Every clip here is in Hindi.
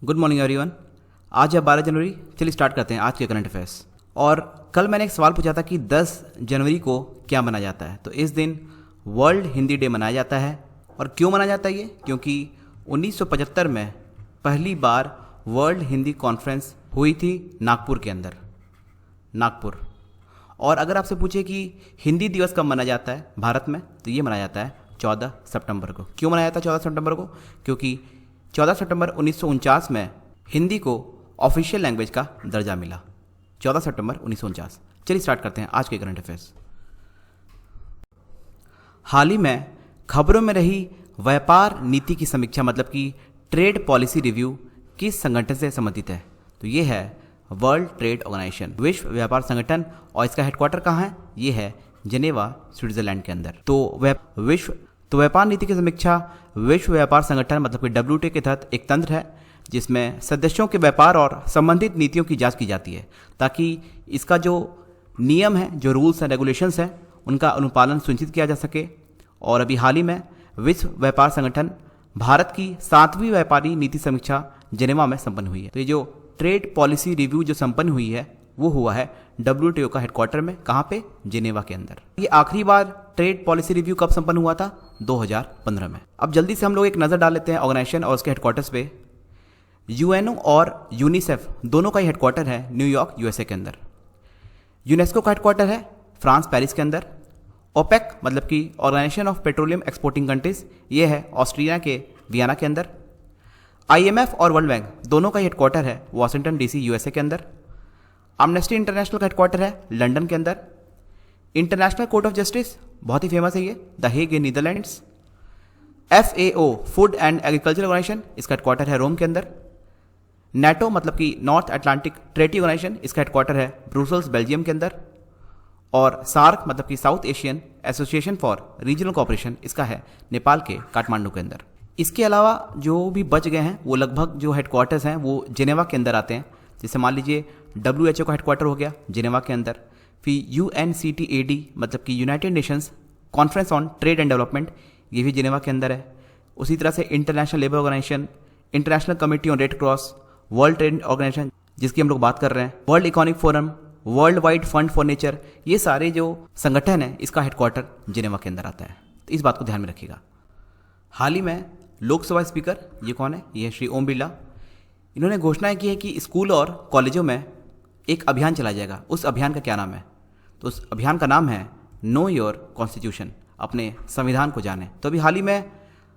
Good morning everyone. आज है 12 जनवरी। चलिए स्टार्ट करते हैं आज के करंट अफेयर्स। और कल मैंने एक सवाल पूछा था कि 10 जनवरी को क्या मनाया जाता है। तो इस दिन वर्ल्ड हिंदी डे मनाया जाता है। और क्यों मनाया जाता है ये? क्योंकि 1975 में पहली बार वर्ल्ड हिंदी कॉन्फ्रेंस हुई थी नागपुर के अंदर, नागपुर। और अगर आपसे पूछे कि हिंदी दिवस कब मनाया जाता है भारत में, तो ये मनाया जाता है 14 सितंबर को। क्यों मनाया जाता है 14 सितंबर को? क्योंकि 14 सितंबर 1949 में हिंदी को ऑफिशियल लैंग्वेज का दर्जा मिला। 14 सितंबर 1949। चलिए स्टार्ट करते हैं आज के करंट अफेयर्स। हाल ही में खबरों में रही व्यापार नीति की समीक्षा, मतलब कि ट्रेड पॉलिसी रिव्यू, किस संगठन से संबंधित है? तो ये है वर्ल्ड ट्रेड ऑर्गेनाइजेशन, विश्व व्यापार संगठन। और इसका हेडक्वार्टर कहाँ है? ये है जेनेवा, स्विट्जरलैंड के अंदर। तो व्यापार नीति की समीक्षा विश्व व्यापार संगठन मतलब कि WTO के तहत एक तंत्र है जिसमें सदस्यों के व्यापार और संबंधित नीतियों की जांच की जाती है, ताकि इसका जो नियम है, जो रूल्स एंड रेगुलेशंस हैं, उनका अनुपालन सुनिश्चित किया जा सके। और अभी हाल ही में विश्व व्यापार संगठन भारत की 7वीं व्यापारी नीति समीक्षा जेनेवा में संपन्न हुई है। तो ये जो ट्रेड पॉलिसी रिव्यू जो संपन्न हुई है वो हुआ है WTO का हेडक्वार्टर में। कहाँ पे? जेनेवा के अंदर। ये आखिरी बार ट्रेड पॉलिसी रिव्यू कब संपन्न हुआ था? 2015 में। अब जल्दी से हम लोग एक नज़र डाल लेते हैं ऑर्गेनाइजेशन और उसके हेडक्वार्टर्स पे। UNO और यूनिसेफ दोनों का ही हेडक्वार्टर है न्यूयॉर्क, USA के अंदर। यूनेस्को का हेडक्वार्टर है फ्रांस, पेरिस के अंदर। ओपेक मतलब कि organization of petroleum exporting countries, ये है ऑस्ट्रिया के वियना के अंदर। IMF और वर्ल्ड बैंक दोनों का हेडक्वार्टर है वॉशिंगटन DC, USA के अंदर। एमनेस्टी इंटरनेशनल का हेडक्वार्टर है लंदन के अंदर। इंटरनेशनल कोर्ट ऑफ जस्टिस बहुत ही फेमस है ये, the Hague in Netherlands. FAO food and agriculture organization, इसका हेडक्वार्टर है रोम के अंदर। NATO मतलब कि नॉर्थ अटलांटिक ट्रेटी ऑर्गेनाइजेशन, इसका हेडक्वार्टर है ब्रुसेल्स, बेल्जियम के अंदर। और सार्क मतलब कि South Asian association for regional cooperation, इसका है नेपाल के काठमांडू के अंदर। इसके अलावा जो भी बच गए हैं वो लगभग जो हेडक्वार्टर्स हैं वो जेनेवा के अंदर आते हैं। जैसे मान लीजिए WHO का हेडक्वार्टर हो गया जेनेवा के अंदर। फिर UNCTAD मतलब कि United Nations conference on trade and development, ये भी जेनेवा के अंदर है। उसी तरह से International Labour Organization, International Committee on Red Cross, World Trade Organization जिसकी हम लोग बात कर रहे हैं, World Economic Forum, World Wide Fund for Nature, ये सारे जो संगठन है इसका हेडक्वार्टर जेनेवा के अंदर आता है। तो इस बात को ध्यान में रखिएगा। हाल ही में लोकसभा स्पीकर, ये कौन है? ये है श्री ओम बिरला। इन्होंने घोषणा की है कि स्कूल और कॉलेजों में एक अभियान चलाया जाएगा। उस अभियान का क्या नाम है? तो उस अभियान का नाम है नो योर कॉन्स्टिट्यूशन, अपने संविधान को जाने। तो अभी हाल ही में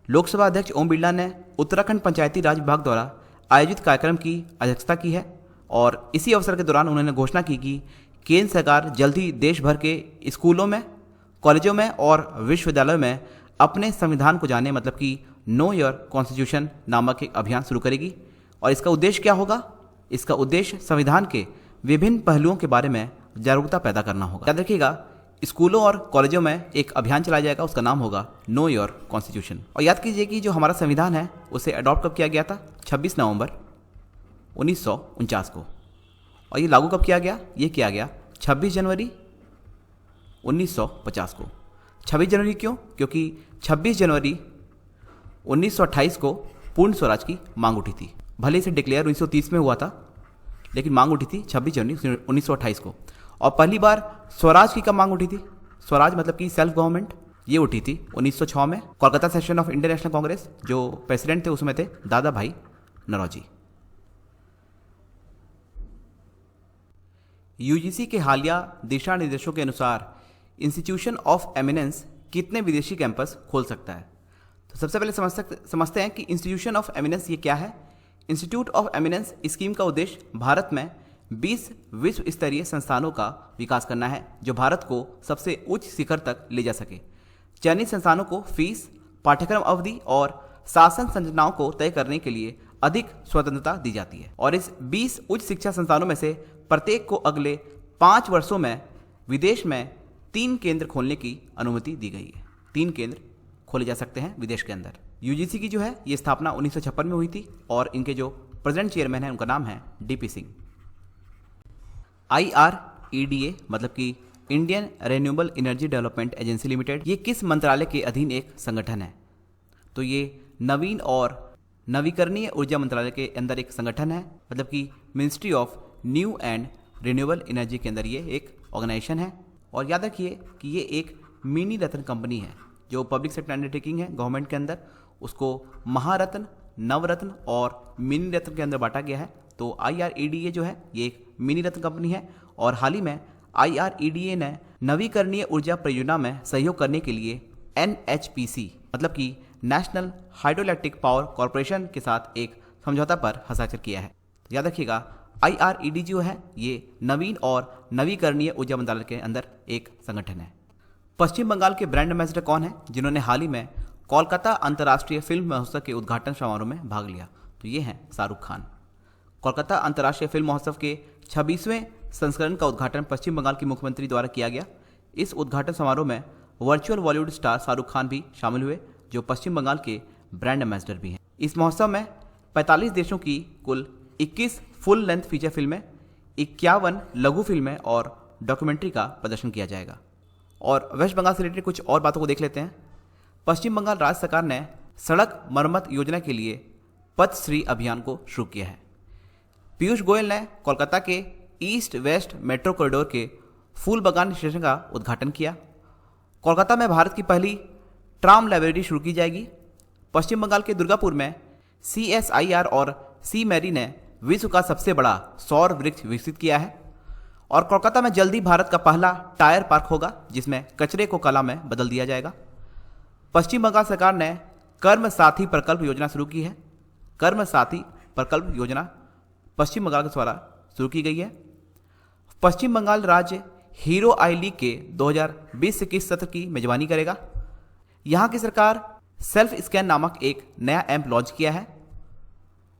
लोकसभा अध्यक्ष ओम बिरला ने उत्तराखंड पंचायती राज विभाग द्वारा आयोजित कार्यक्रम की अध्यक्षता की है। और इसी अवसर के दौरान उन्होंने घोषणा की कि केंद्र सरकार जल्द ही देश भर के स्कूलों में, कॉलेजों में और विश्वविद्यालयों में अपने संविधान को जाने मतलब कि नो योर कॉन्स्टिट्यूशन नामक एक अभियान शुरू करेगी। और इसका उद्देश्य क्या होगा? इसका उद्देश्य संविधान के विभिन्न पहलुओं के बारे में जागरूकता पैदा करना होगा। याद रखिएगा, स्कूलों और कॉलेजों में एक अभियान चलाया जाएगा, उसका नाम होगा नो योर कॉन्स्टिट्यूशन। और याद कीजिए कि जो हमारा संविधान है उसे अडॉप्ट कब किया गया था? 26 नवंबर 1949 को। और ये लागू कब किया गया? ये किया गया 26 जनवरी 1950 को। 26 जनवरी क्यों? क्योंकि 26 जनवरी 1928 को पूर्ण स्वराज की मांग उठी थी। भले इसे डिक्लेयर 1930 में हुआ था, लेकिन मांग उठी थी 26 जनवरी 1928 को। और पहली बार स्वराज की कब मांग उठी थी? स्वराज मतलब कि सेल्फ गवर्नमेंट, ये उठी थी 1906 में Kolkata session of Indian national Congress. जो प्रेसिडेंट थे उसमें थे दादा भाई नौरोजी। UGC के हालिया दिशा निर्देशों के अनुसार इंस्टीट्यूशन ऑफ एमिनेंस कितने विदेशी कैंपस खोल सकता है? तो सबसे पहले समझते हैं कि इंस्टीट्यूशन ऑफ एमिनेंस ये क्या है। इंस्टीट्यूट ऑफ एमिनेंस स्कीम का उद्देश्य भारत में 20 विश्व स्तरीय संस्थानों का विकास करना है जो भारत को सबसे उच्च शिखर तक ले जा सके। चयनित संस्थानों को फीस, पाठ्यक्रम अवधि और शासन संरचनाओं को तय करने के लिए अधिक स्वतंत्रता दी जाती है। और इस 20 उच्च शिक्षा संस्थानों में से प्रत्येक को अगले 5 वर्षों में विदेश में 3 केंद्र खोलने की अनुमति दी गई है। 3 केंद्र खोले जा सकते हैं विदेश के अंदर। UGC की जो है ये स्थापना 1956 में हुई थी और इनके जो प्रेजेंट चेयरमैन हैं उनका नाम है DP सिंह। IREDA मतलब कि Indian renewable energy development agency limited, ये किस मंत्रालय के अधीन एक संगठन है? तो ये नवीन और नवीकरणीय ऊर्जा मंत्रालय के अंदर एक संगठन है, मतलब कि ministry of new and renewable energy के अंदर ये एक ऑर्गेनाइजेशन है। और याद रखिए कि ये एक मिनी रत्न कंपनी है। जो पब्लिक सेक्टर अंडरटेकिंग है गवर्नमेंट के अंदर, उसको महारत्न, नवरत्न और मिनी रत्न के अंदर बांटा गया है। तो IREDA जो है ये एक मिनी रत्न कंपनी है। और हाल ही में IREDA ने नवीकरणीय ऊर्जा परियोजना में सहयोग करने के लिए NHPC मतलब कि नेशनल हाइड्रोइलेक्ट्रिक पावर कॉरपोरेशन के साथ एक समझौता पर हस्ताक्षर किया है। याद रखिएगा IRED जो है ये नवीन और नवीकरणीय ऊर्जा मंत्रालय के अंदर एक संगठन है। पश्चिम बंगाल के ब्रांड एम्बेसडर कौन है जिन्होंने हाल ही में कोलकाता अंतर्राष्ट्रीय फिल्म महोत्सव के उद्घाटन समारोह में भाग लिया? तो ये हैं शाहरुख खान। कोलकाता अंतर्राष्ट्रीय फिल्म महोत्सव के 26वें संस्करण का उद्घाटन पश्चिम बंगाल के मुख्यमंत्री द्वारा किया गया। इस उद्घाटन समारोह में वर्चुअल बॉलीवुड स्टार शाहरुख खान भी शामिल हुए, जो पश्चिम बंगाल के ब्रांड एम्बेसडर भी हैं। इस महोत्सव में 45 देशों की कुल 21 फुल लेंथ फीचर फिल्में, 51 लघु फिल्में और डॉक्यूमेंट्री का प्रदर्शन किया जाएगा। और वेस्ट बंगाल से रिलेटेड कुछ और बातों को देख लेते हैं। पश्चिम बंगाल राज्य सरकार ने सड़क मरम्मत योजना के लिए पथश्री अभियान को शुरू किया है। पीयूष गोयल ने कोलकाता के ईस्ट वेस्ट मेट्रो कॉरिडोर के फूल बगान स्टेशन का उद्घाटन किया। कोलकाता में भारत की पहली ट्राम लाइब्रेरी शुरू की जाएगी। पश्चिम बंगाल के दुर्गापुर में CSIR और CMARI ने विश्व का सबसे बड़ा सौर वृक्ष विकसित किया है। और कोलकाता में जल्दी भारत का पहला टायर पार्क होगा जिसमें कचरे को कला में बदल दिया जाएगा। पश्चिम बंगाल सरकार ने कर्म साथी प्रकल्प योजना शुरू की है। कर्म साथी प्रकल्प योजना पश्चिम बंगाल के द्वारा शुरू की गई है। पश्चिम बंगाल राज्य हीरो आई लीग के 2020-21 सत्र की मेजबानी करेगा। यहाँ की सरकार सेल्फ स्कैन नामक एक नया ऐप लॉन्च किया है।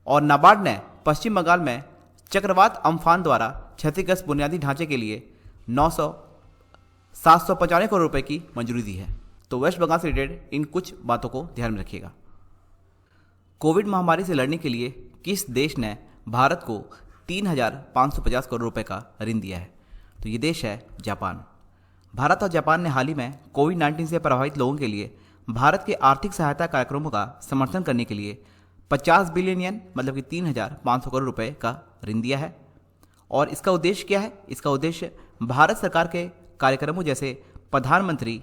और नाबार्ड ने पश्चिम बंगाल में चक्रवात अम्फान द्वारा क्षतिग्रस्त बुनियादी ढांचे के लिए 795 करोड़ रुपए की मंजूरी दी है। तो वेस्ट बंगाल से रिलेटेड इन कुछ बातों को ध्यान में रखिएगा। कोविड महामारी से लड़ने के लिए किस देश ने भारत को 3,550 करोड़ रुपए का ऋण दिया है? तो ये देश है जापान। भारत और जापान ने हाल ही में कोविड-19 से प्रभावित लोगों के लिए भारत के आर्थिक सहायता कार्यक्रमों का समर्थन करने के लिए 50 बिलियन येन मतलब कि 3,500 करोड़ रुपए का ऋण दिया है। और इसका उद्देश्य क्या है? इसका उद्देश्य भारत सरकार के कार्यक्रमों जैसे प्रधानमंत्री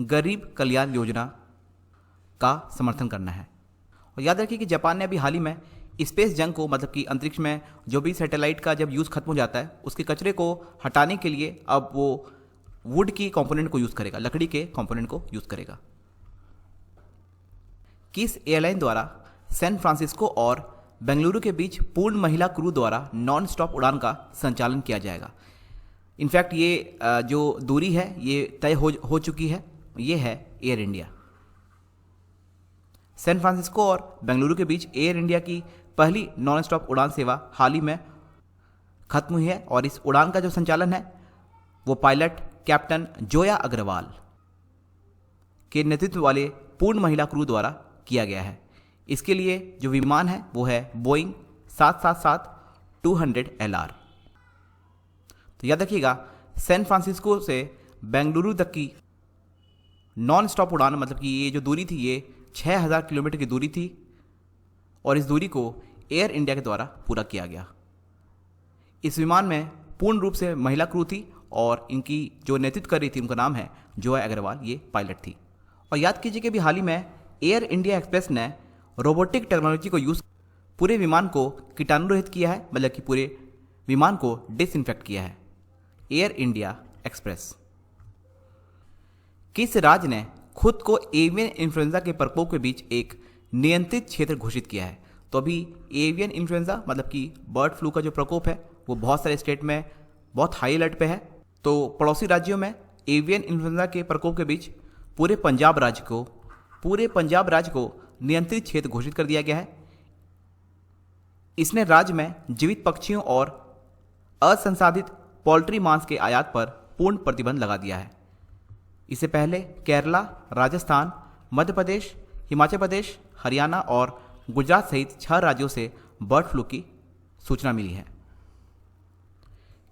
गरीब कल्याण योजना का समर्थन करना है। और याद रखिए कि जापान ने अभी हाल ही में स्पेस जंक को मतलब कि अंतरिक्ष में जो भी सैटेलाइट का जब यूज़ खत्म हो जाता है उसके कचरे को हटाने के लिए अब वो वुड की कंपोनेंट को यूज़ करेगा, लकड़ी के कंपोनेंट को यूज़ करेगा। किस एयरलाइन द्वारा सैन फ्रांसिस्को और बेंगलुरु के बीच पूर्ण महिला क्रू द्वारा नॉन स्टॉप उड़ान का संचालन किया जाएगा? इनफैक्ट ये जो दूरी है ये तय हो चुकी है, ये है एयर इंडिया। सैन फ्रांसिस्को और बेंगलुरु के बीच एयर इंडिया की पहली नॉन स्टॉप उड़ान सेवा हाल ही में खत्म हुई है। और इस उड़ान का जो संचालन है वो पायलट कैप्टन जोया अग्रवाल के नेतृत्व वाले पूर्ण महिला क्रू द्वारा किया गया है। इसके लिए जो विमान है वो है बोइंग 777-200 LR। तो याद रखिएगा सैन फ्रांसिस्को से बेंगलुरु तक की नॉन स्टॉप उड़ान मतलब कि ये जो दूरी थी ये 6,000 किलोमीटर की दूरी थी और इस दूरी को एयर इंडिया के द्वारा पूरा किया गया। इस विमान में पूर्ण रूप से महिला क्रू थी और इनकी जो नेतृत्व कर रही थी उनका नाम है जोया अग्रवाल, ये पायलट थी। और याद कीजिए कि भी हाल ही में एयर इंडिया एक्सप्रेस ने रोबोटिक टेक्नोलॉजी को यूज पूरे विमान को कीटाणु रहित किया है, मतलब कि पूरे विमान को डिसइंफेक्ट किया है। Air India express. किस राज्य ने खुद को एवियन इन्फ्लुएंजा के प्रकोप के बीच एक नियंत्रित क्षेत्र घोषित किया है? तो अभी एवियन इन्फ्लुएंजा मतलब कि बर्ड फ्लू का जो प्रकोप है वो बहुत सारे स्टेट में बहुत हाई अलर्ट पे है। तो पड़ोसी राज्यों में एवियन इन्फ्लुएंजा के प्रकोप के बीच पूरे पंजाब राज्य को नियंत्रित क्षेत्र घोषित कर दिया गया है। इसने राज्य में जीवित पक्षियों और असंसाधित पोल्ट्री मांस के आयात पर पूर्ण प्रतिबंध लगा दिया है। इससे पहले केरला, राजस्थान, मध्य प्रदेश, हिमाचल प्रदेश, हरियाणा और गुजरात सहित 6 राज्यों से बर्ड फ्लू की सूचना मिली है।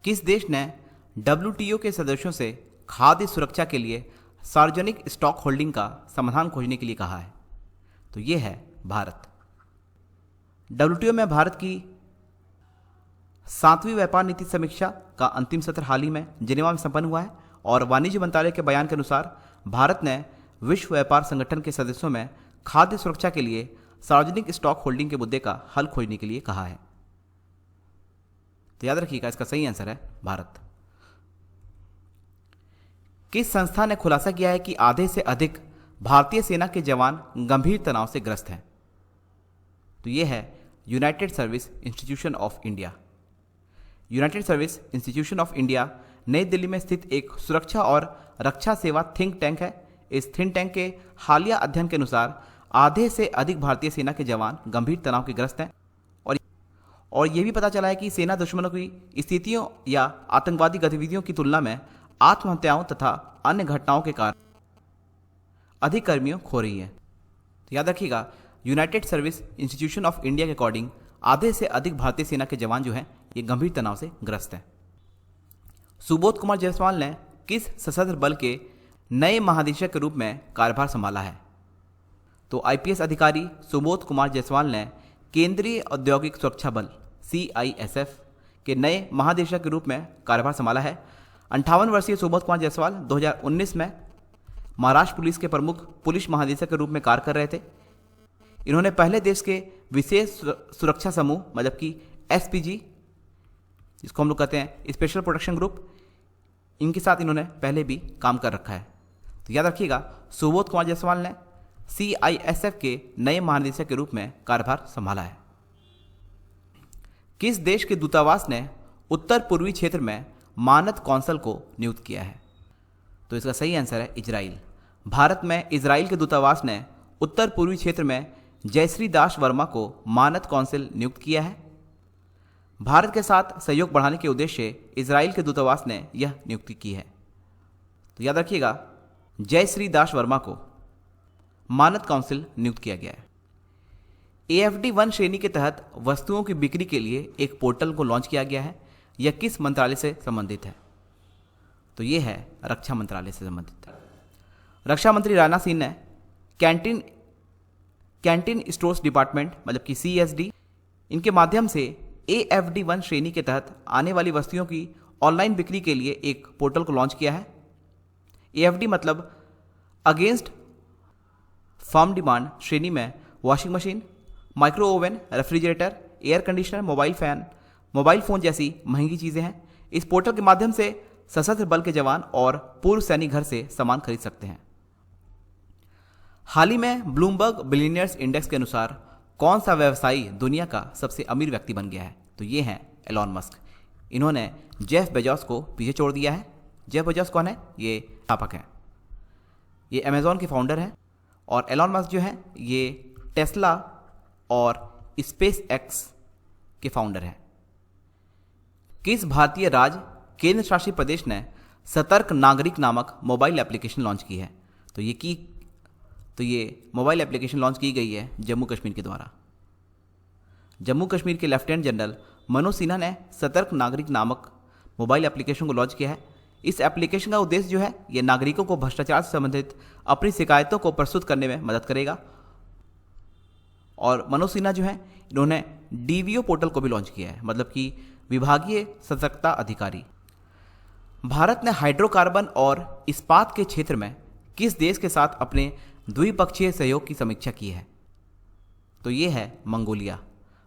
किस देश ने WTO के सदस्यों से खाद्य सुरक्षा के लिए सार्वजनिक स्टॉक होल्डिंग का समाधान खोजने के लिए कहा है? तो ये है भारत। डब्ल्यूटीओ में भारत की 7वीं व्यापार नीति समीक्षा का अंतिम सत्र हाल ही में जिनेवा में संपन्न हुआ है और वाणिज्य मंत्रालय के बयान के अनुसार भारत ने विश्व व्यापार संगठन के सदस्यों में खाद्य सुरक्षा के लिए सार्वजनिक स्टॉक होल्डिंग के मुद्दे का हल खोजने के लिए कहा है। तो याद रखिएगा, इसका सही आंसर है भारत। किस संस्था ने खुलासा किया है कि आधे से अधिक भारतीय सेना के जवान गंभीर तनाव से ग्रस्त हैं? तो यह है United service institution of India. United service institution of India नई दिल्ली में स्थित एक सुरक्षा और रक्षा सेवा थिंक टैंक है। इस थिंक टैंक के हालिया अध्ययन के अनुसार आधे से अधिक भारतीय सेना के जवान गंभीर तनाव के ग्रस्त हैं और यह भी पता चला है कि सेना दुश्मनों की स्थितियों या आतंकवादी गतिविधियों की तुलना में आत्महत्याओं तथा अन्य घटनाओं के कारण अधिक कर्मियों खो रही है। तो याद रखिएगा, United service institution of India के अकॉर्डिंग आधे से अधिक भारतीय सेना के जवान जो हैं ये गंभीर तनाव से ग्रस्त हैं। सुबोध कुमार जायसवाल ने किस सशस्त्र बल के नए महानिदेशक के रूप में कार्यभार संभाला है? तो आईपीएस अधिकारी सुबोध कुमार जायसवाल ने केंद्रीय औद्योगिक सुरक्षा बल CISF के नए महानिदेशक के रूप में कार्यभार संभाला है। 58 वर्षीय सुबोध कुमार जायसवाल 2019 में महाराष्ट्र पुलिस के प्रमुख पुलिस महानिदेशक के रूप में कार्य कर रहे थे। इन्होंने पहले देश के विशेष सुरक्षा समूह मतलब कि SPG, जिसको हम लोग कहते हैं स्पेशल प्रोटेक्शन ग्रुप, इनके साथ इन्होंने पहले भी काम कर रखा है। तो याद रखिएगा, सुबोध कुमार जायसवाल ने CISF के नए महानिदेशक के रूप में कार्यभार संभाला है। किस देश के दूतावास ने उत्तर पूर्वी क्षेत्र में मानद कौंसल को नियुक्त किया है? तो इसका सही आंसर है इजराइल। भारत में इजराइल के दूतावास ने उत्तर पूर्वी क्षेत्र में जयश्री दास वर्मा को मानद कौंसिल नियुक्त किया है। भारत के साथ सहयोग बढ़ाने के उद्देश्य से इजराइल के दूतावास ने यह नियुक्ति की है। तो याद रखिएगा, जयश्री दास वर्मा को मानद काउंसिल नियुक्त किया गया है। AFD 1 श्रेणी के तहत वस्तुओं की बिक्री के लिए एक पोर्टल को लॉन्च किया गया है। यह किस मंत्रालय से संबंधित है? तो यह है रक्षा मंत्रालय से संबंधित है। रक्षा मंत्री राजनाथ सिंह ने कैंटीन स्टोर्स डिपार्टमेंट मतलब कि CSD, इनके माध्यम से AFD 1 श्रेणी के तहत आने वाली वस्तुओं की ऑनलाइन बिक्री के लिए एक पोर्टल को लॉन्च किया है। AFD मतलब अगेंस्ट फर्म डिमांड श्रेणी में washing machine, micro oven, refrigerator, air conditioner, mobile phone जैसी महंगी चीज़ें हैं। इस पोर्टल के माध्यम से सशस्त्र बल के जवान और पूर्व सैनिक घर से सामान खरीद सकते हैं। हाल ही में ब्लूमबर्ग बिलियनियर्स इंडेक्स के अनुसार कौन सा व्यवसायी दुनिया का सबसे अमीर व्यक्ति बन गया है? तो ये हैं एलॉन मस्क। इन्होंने जेफ बेजोस को पीछे छोड़ दिया है। जेफ बेजोस कौन है? ये स्थापक हैं, ये अमेजॉन के फाउंडर हैं। और एलॉन मस्क जो है ये टेस्ला और स्पेस एक्स के फाउंडर हैं। किस भारतीय राज्य केंद्र शासित प्रदेश ने सतर्क नागरिक नामक मोबाइल एप्लीकेशन लॉन्च की है? तो ये मोबाइल एप्लीकेशन लॉन्च की गई है जम्मू कश्मीर के द्वारा। जम्मू कश्मीर के लेफ्टिनेंट जनरल मनोज सिन्हा ने सतर्क नागरिक नामक मोबाइल एप्लीकेशन को लॉन्च किया है। इस एप्लीकेशन का उद्देश्य जो है ये नागरिकों को भ्रष्टाचार से संबंधित अपनी शिकायतों को प्रस्तुत करने में मदद करेगा। और मनोज सिन्हा जो है इन्होंने DVO पोर्टल को भी लॉन्च किया है, मतलब कि विभागीय सतर्कता अधिकारी। भारत ने हाइड्रोकार्बन और इस्पात के क्षेत्र में किस देश के साथ अपने द्विपक्षीय सहयोग की समीक्षा की है? तो ये है मंगोलिया।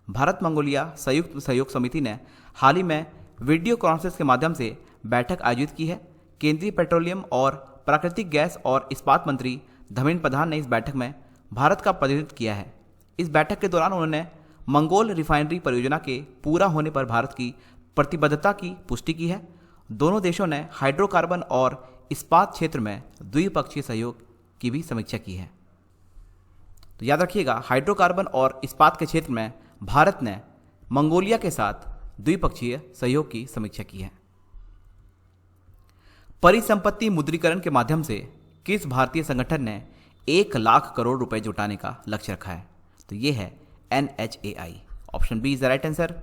भारत मंगोलिया संयुक्त सहयोग समिति ने हाल ही में वीडियो कॉन्फ्रेंस के माध्यम से बैठक आयोजित की है। केंद्रीय पेट्रोलियम और प्राकृतिक गैस और इस्पात मंत्री धर्मेंद्र प्रधान ने इस बैठक में भारत का प्रतिनिधित्व किया है। इस बैठक के दौरान उन्होंने मंगोल रिफाइनरी परियोजना के पूरा होने पर भारत की प्रतिबद्धता की पुष्टि की है। दोनों देशों ने हाइड्रोकार्बन और इस्पात क्षेत्र में द्विपक्षीय सहयोग की भी समीक्षा की है। तो याद रखिएगा, हाइड्रोकार्बन और इस्पात के क्षेत्र में भारत ने मंगोलिया के साथ द्विपक्षीय सहयोग की समीक्षा की है। परिसंपत्ति मुद्रीकरण के माध्यम से किस भारतीय संगठन ने 1 लाख करोड़ रुपए जुटाने का लक्ष्य रखा है? तो ये है NHAI। Option B is the right answer.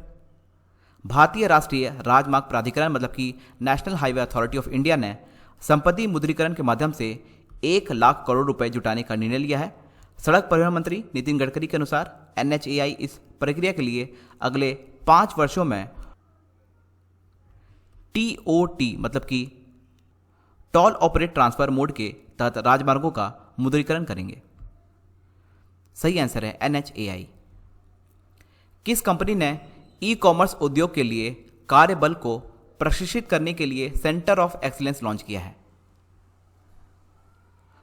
भारतीय राष्ट्रीय राजमार्ग प्राधिकरण मतलब कि National Highway Authority of India ने संपत्ति मुद्रीकरण के माध्यम से 1 लाख करोड़ रुपए जुटाने का निर्णय लिया है। सड़क परिवहन मंत्री नितिन गडकरी के अनुसार NHAI इस प्रक्रिया के लिए अगले 5 वर्षों में TOT मतलब कि टोल ऑपरेट ट्रांसफर मोड के तहत राजमार्गों का मुद्रीकरण करेंगे। सही आंसर है NHAI। किस कंपनी ने ई कॉमर्स उद्योग के लिए कार्यबल को प्रशिक्षित करने के लिए सेंटर ऑफ एक्सीलेंस लॉन्च किया है?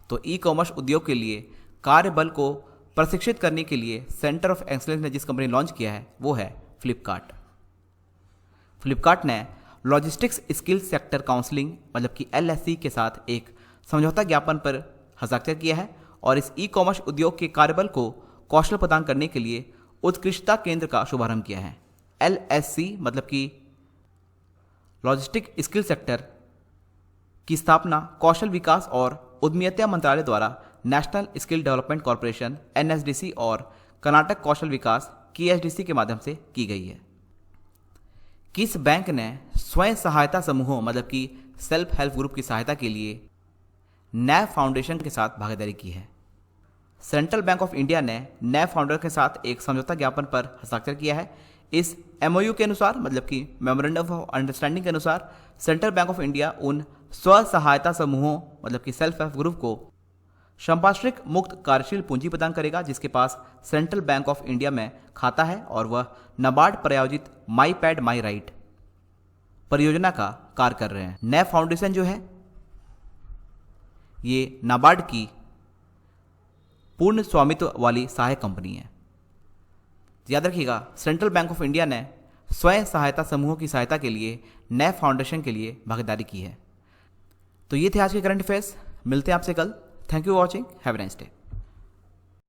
तो ई कॉमर्स उद्योग के लिए कार्यबल को प्रशिक्षित करने के लिए सेंटर ऑफ एक्सीलेंस ने जिस कंपनी ने लॉन्च किया है वो है फ्लिपकार्ट। फ्लिपकार्ट ने लॉजिस्टिक्स स्किल सेक्टर काउंसलिंग मतलब कि LSC के साथ एक समझौता ज्ञापन पर हस्ताक्षर किया है और इस ई कॉमर्स उद्योग के कार्यबल को कौशल प्रदान करने के लिए उत्कृष्टता केंद्र का शुभारंभ किया है। LSC मतलब कि लॉजिस्टिक स्किल सेक्टर की स्थापना कौशल विकास और उद्यमिता मंत्रालय द्वारा national skill development corporation NSDC और कर्नाटक कौशल विकास KSDC के माध्यम से की गई है। किस बैंक ने स्वयं सहायता समूहों मतलब कि सेल्फ हेल्प ग्रुप की सहायता के लिए नैब फाउंडेशन के साथ भागीदारी की है? सेंट्रल बैंक ऑफ इंडिया ने नैब फाउंडेशन के साथ एक समझौता ज्ञापन पर हस्ताक्षर किया है। इस MOU के अनुसार मतलब कि मेमोरेंडम ऑफ अंडरस्टैंडिंग के अनुसार सेंट्रल बैंक ऑफ इंडिया उन स्व सहायता समूहों मतलब कि सेल्फ हेल्प ग्रुप को संपार्श्विक मुक्त कार्यशील पूंजी प्रदान करेगा जिसके पास सेंट्रल बैंक ऑफ इंडिया में खाता है और वह नाबार्ड प्रायोजित माई पैड माई राइट परियोजना का कार्य कर रहे हैं। नैब फाउंडेशन जो है ये नाबार्ड की पूर्ण स्वामित्व वाली सहायक कंपनी है। याद रखिएगा, सेंट्रल बैंक ऑफ इंडिया ने स्वयं सहायता समूहों की सहायता के लिए नैब फाउंडेशन के लिए भागीदारी की है। तो ये थे आज के करंट अफेयर्स। मिलते हैं आपसे कल। Thank you watching. Have a nice day.